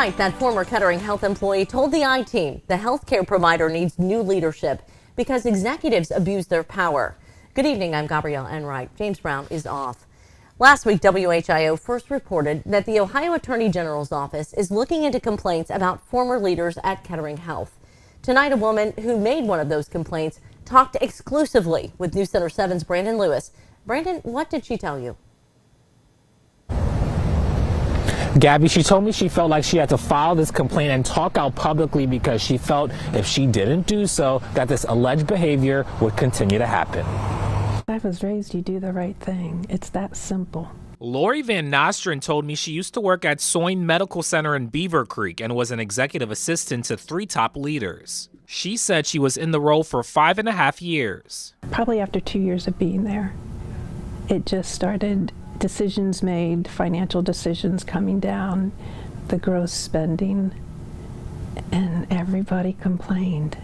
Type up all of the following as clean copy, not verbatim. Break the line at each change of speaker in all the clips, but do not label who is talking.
That former Kettering Health employee told the I-Team the healthcare provider needs new leadership because executives abuse their power. Good evening, I'm Gabrielle Enright. James Brown is off. Last week, WHIO first reported that the Ohio Attorney General's office is looking into complaints about former leaders at Kettering Health. Tonight, a woman who made one of those complaints talked exclusively with News Center 7's Brandon Lewis. Brandon, what did she tell you?
Gabby, she told me she felt like she had to file this complaint and talk out publicly because she felt if she didn't do so, that this alleged behavior would continue to happen.
I was raised, you do the right thing. It's that simple.
Lori Van Nostrand told me she used to work at Soin Medical Center in Beaver Creek and was an executive assistant to 3 top leaders. She said she was in the role for 5.5 years.
Probably after 2 years of being there, it just started. Decisions made, financial decisions coming down, the gross spending, and everybody complained.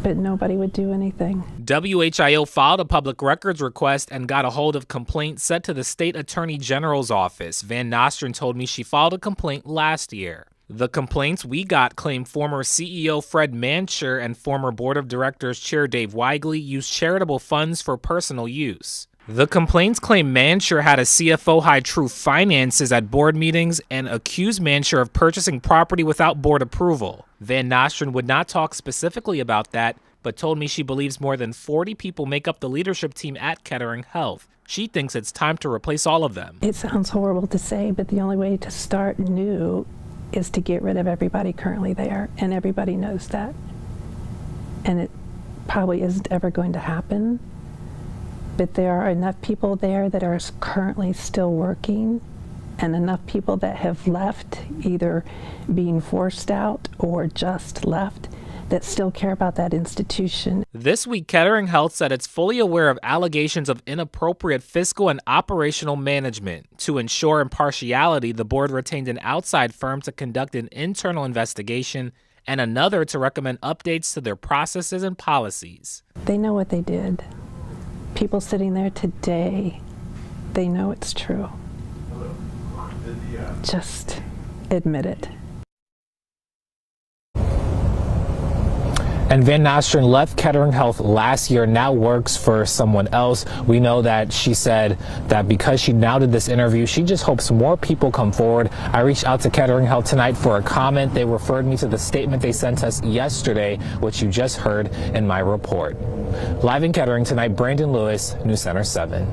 But nobody would do anything.
WHIO filed a public records request and got a hold of complaints sent to the state attorney general's office. Van Nostrand told me she filed a complaint last year. The complaints we got claim former CEO Fred Mancher and former board of directors chair Dave Weigley used charitable funds for personal use. The complaints claim Mancher had a CFO hide true finances at board meetings and accused Mancher of purchasing property without board approval. Van Nostrand would not talk specifically about that, but told me she believes more than 40 people make up the leadership team at Kettering Health. She thinks it's time to replace all of them.
It sounds horrible to say, but the only way to start new is to get rid of everybody currently there, and everybody knows that. And it probably isn't ever going to happen. But there are enough people there that are currently still working and enough people that have left, either being forced out or just left, that still care about that institution.
This week, Kettering Health said it's fully aware of allegations of inappropriate fiscal and operational management. To ensure impartiality, the board retained an outside firm to conduct an internal investigation and another to recommend updates to their processes and policies.
They know what they did. People sitting there today, they know it's true. Just admit it.
And Van Nostrand left Kettering Health last year, now works for someone else. We know that she said that because she now did this interview, she just hopes more people come forward. I reached out to Kettering Health tonight for a comment. They referred me to the statement they sent us yesterday, which you just heard in my report. Live in Kettering tonight, Brandon Lewis, News Center 7.